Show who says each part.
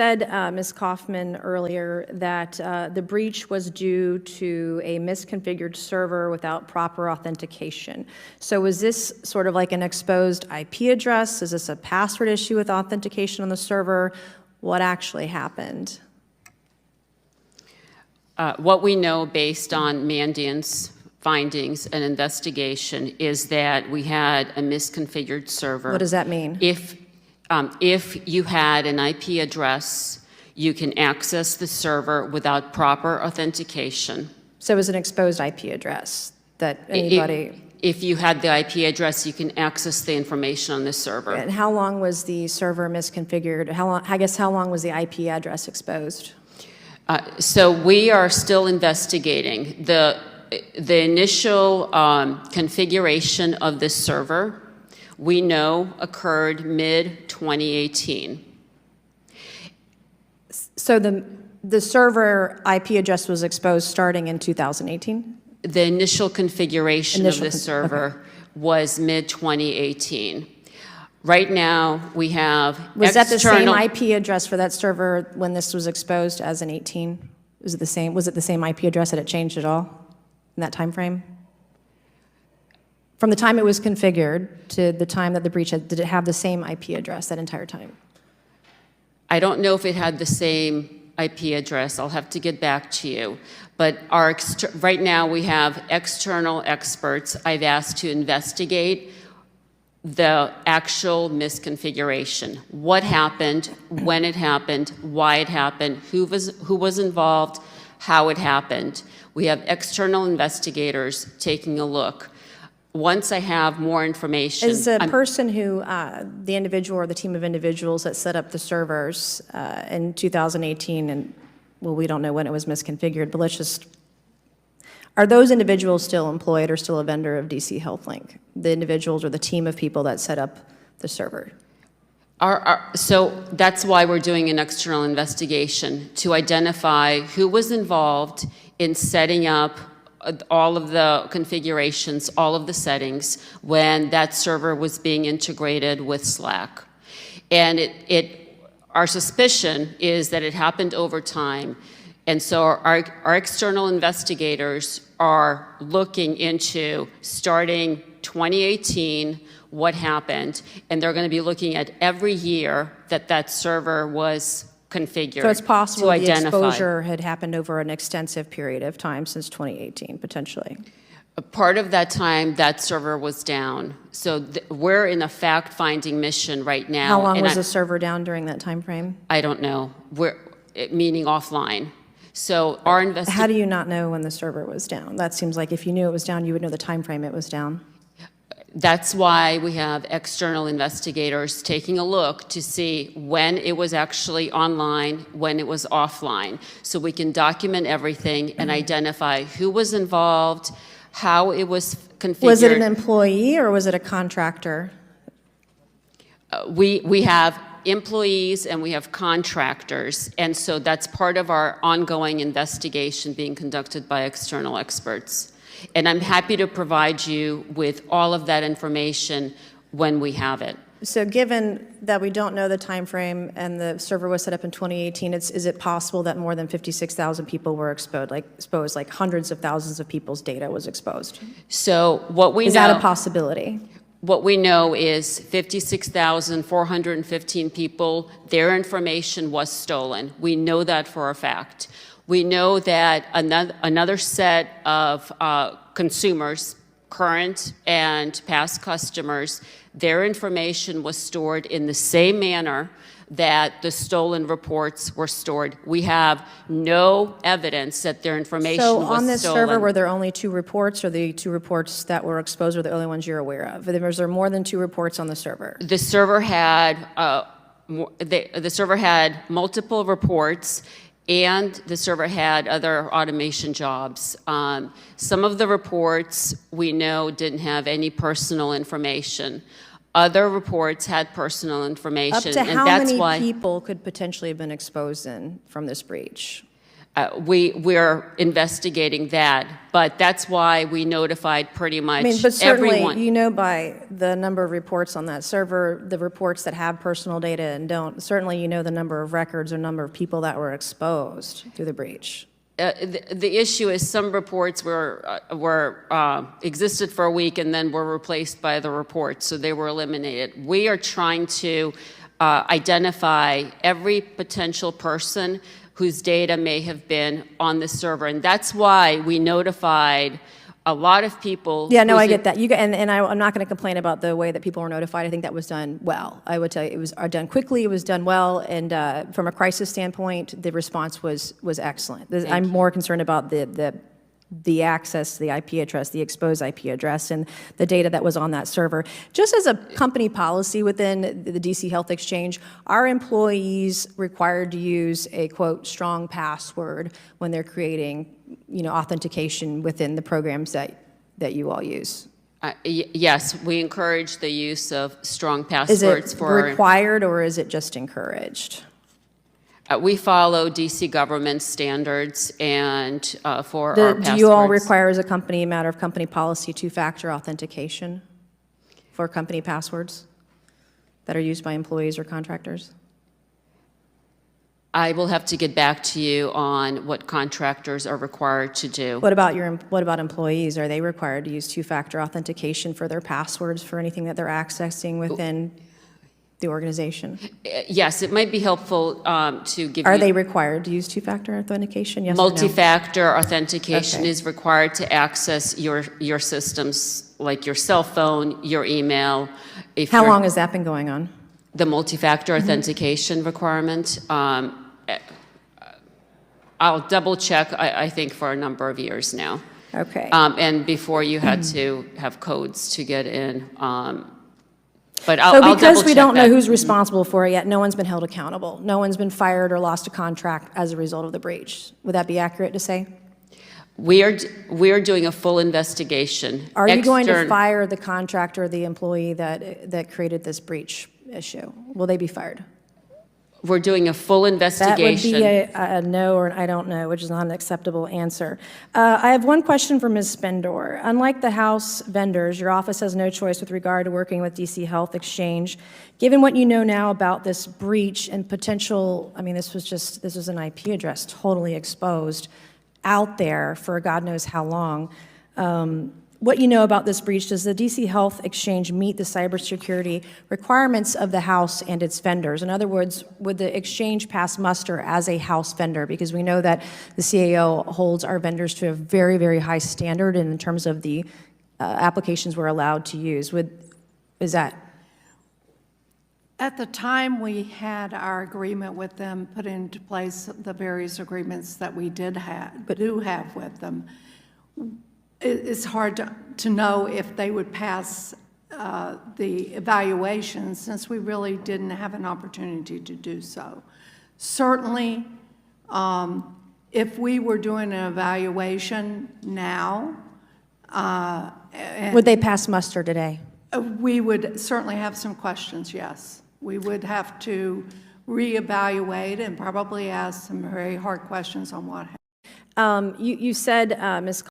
Speaker 1: said, Ms. Kaufman, earlier that the breach was due to a misconfigured server without proper authentication. So was this sort of like an exposed IP address? Is this a password issue with authentication on the server? What actually happened?
Speaker 2: What we know based on Mandiant's findings and investigation is that we had a misconfigured server.
Speaker 1: What does that mean?
Speaker 2: If you had an IP address, you can access the server without proper authentication.
Speaker 1: So it was an exposed IP address that anybody...
Speaker 2: If you had the IP address, you can access the information on the server.
Speaker 1: And how long was the server misconfigured? How long was the IP address exposed?
Speaker 2: So we are still investigating. The initial configuration of this server, we know occurred mid-2018.
Speaker 1: So the server IP address was exposed starting in 2018?
Speaker 2: The initial configuration of the server was mid-2018. Right now, we have
Speaker 1: Was that the same IP address for that server when this was exposed as in 18? Was it the same? Was it the same IP address? Had it changed at all in that time frame? From the time it was configured to the time that the breach had, did it have the same IP address that entire time?
Speaker 2: I don't know if it had the same IP address. I'll have to get back to you. But right now, we have external experts I've asked to investigate the actual misconfiguration. What happened, when it happened, why it happened, who was involved, how it happened. We have external investigators taking a look. Once I have more information...
Speaker 1: Is the person who, the individual or the team of individuals that set up the servers in 2018, and well, we don't know when it was misconfigured, but let's just... Are those individuals still employed or still a vendor of DC HealthLink? The individuals or the team of people that set up the server?
Speaker 2: So that's why we're doing an external investigation, to identify who was involved in setting up all of the configurations, all of the settings, when that server was being integrated with Slack. And our suspicion is that it happened over time. And so our external investigators are looking into, starting 2018, what happened, and they're going to be looking at every year that server was configured.
Speaker 1: So it's possible the exposure had happened over an extensive period of time since 2018, potentially.
Speaker 2: A part of that time, that server was down. So we're in a fact-finding mission right now.
Speaker 1: How long was the server down during that time frame?
Speaker 2: I don't know. Meaning offline. So our
Speaker 1: How do you not know when the server was down? That seems like if you knew it was down, you would know the time frame it was down.
Speaker 2: That's why we have external investigators taking a look to see when it was actually online, when it was offline, so we can document everything and identify who was involved, how it was configured.
Speaker 1: Was it an employee or was it a contractor?
Speaker 2: We have employees and we have contractors, and so that's part of our ongoing investigation being conducted by external experts. And I'm happy to provide you with all of that information when we have it.
Speaker 1: So given that we don't know the time frame and the server was set up in 2018, is it possible that more than 56,000 people were exposed, like hundreds of thousands of people's data was exposed?
Speaker 2: So what we know...
Speaker 1: Is that a possibility?
Speaker 2: What we know is 56,415 people, their information was stolen. We know that for a fact. We know that another set of consumers, current and past customers, their information was stored in the same manner that the stolen reports were stored. We have no evidence that their information was stolen.
Speaker 1: So on this server, were there only 2 reports, or the 2 reports that were exposed were the only ones you're aware of? Was there more than 2 reports on the server?
Speaker 2: The server had multiple reports, and the server had other automation jobs. Some of the reports we know didn't have any personal information. Other reports had personal information.
Speaker 1: Up to how many people could potentially have been exposed from this breach?
Speaker 2: We're investigating that, but that's why we notified pretty much
Speaker 1: I mean, but certainly,
Speaker 2: everyone.
Speaker 1: you know by the number of reports on that server, the reports that have personal data and don't, certainly you know the number of records or number of people that were exposed through the breach.
Speaker 2: The issue is some reports existed for a week and then were replaced by the reports, so they were eliminated. We are trying to identify every potential person whose data may have been on the server, and that's why we notified a lot of people.
Speaker 1: Yeah, no, I get that. I'm not going to complain about the way that people were notified. I think that was done well. I would tell you it was done quickly, it was done well, and from a crisis standpoint, the response was excellent. I'm more concerned about the access to the IP address, the exposed IP address, and the data that was on that server. Just as a company policy within the DC Health Exchange, are employees required to use a, quote, strong password when they're creating, authentication within the programs that you all use?
Speaker 2: Yes, we encourage the use of strong
Speaker 1: Is
Speaker 2: passwords
Speaker 1: it required or is it just encouraged?
Speaker 2: We follow DC government standards and for our passwords.
Speaker 1: Do you all require as a company, a matter of company policy, two-factor authentication for company passwords that are used by employees or contractors?
Speaker 2: I will have to get back to you on what contractors are required to do.
Speaker 1: What about employees? Are they required to use two-factor authentication for their passwords for anything that they're accessing within the organization?
Speaker 2: Yes, it might be helpful to give
Speaker 1: Are
Speaker 2: you...
Speaker 1: they required to use two-factor authentication? Yes or no?
Speaker 2: Multi-factor authentication
Speaker 1: Okay.
Speaker 2: is required to access your systems, like your cell phone, your email.
Speaker 1: How long has that been going on?
Speaker 2: The multi-factor authentication requirement? I'll double check, I think, for a number of years now.
Speaker 1: Okay.
Speaker 2: And before you had to have codes to get in. But I'll
Speaker 1: So
Speaker 2: double
Speaker 1: because we
Speaker 2: check
Speaker 1: don't know
Speaker 2: that.
Speaker 1: who's responsible for it yet, no one's been held accountable. No one's been fired or lost a contract as a result of the breach. Would that be accurate to say?
Speaker 2: We are doing a full investigation.
Speaker 1: Are you going to fire the contractor or the employee that created this breach issue? Will they be fired?
Speaker 2: We're doing a full investigation.
Speaker 1: That would be a no or an I don't know, which is not an acceptable answer. I have one question for Ms. Spendor. Unlike the House vendors, your office has no choice with regard to working with DC Health Exchange. Given what you know now about this breach and potential, I mean, this was an IP address totally exposed out there for God knows how long. What you know about this breach, does the DC Health Exchange meet the cybersecurity requirements of the House and its vendors? In other words, would the exchange pass muster as a House vendor? Because we know that the CAO holds our vendors to a very, very high standard in terms of the applications we're allowed to use. Is that?
Speaker 3: At the time we had our agreement with them, put into place the various agreements that we do have with them, it's hard to know if they would pass the evaluation since we really didn't have an opportunity to do so. Certainly, if we were doing an evaluation now,
Speaker 1: Would they pass muster today?
Speaker 3: we would certainly have some questions, yes. We would have to reevaluate and probably ask some very hard questions on what happened.
Speaker 1: You said, Ms.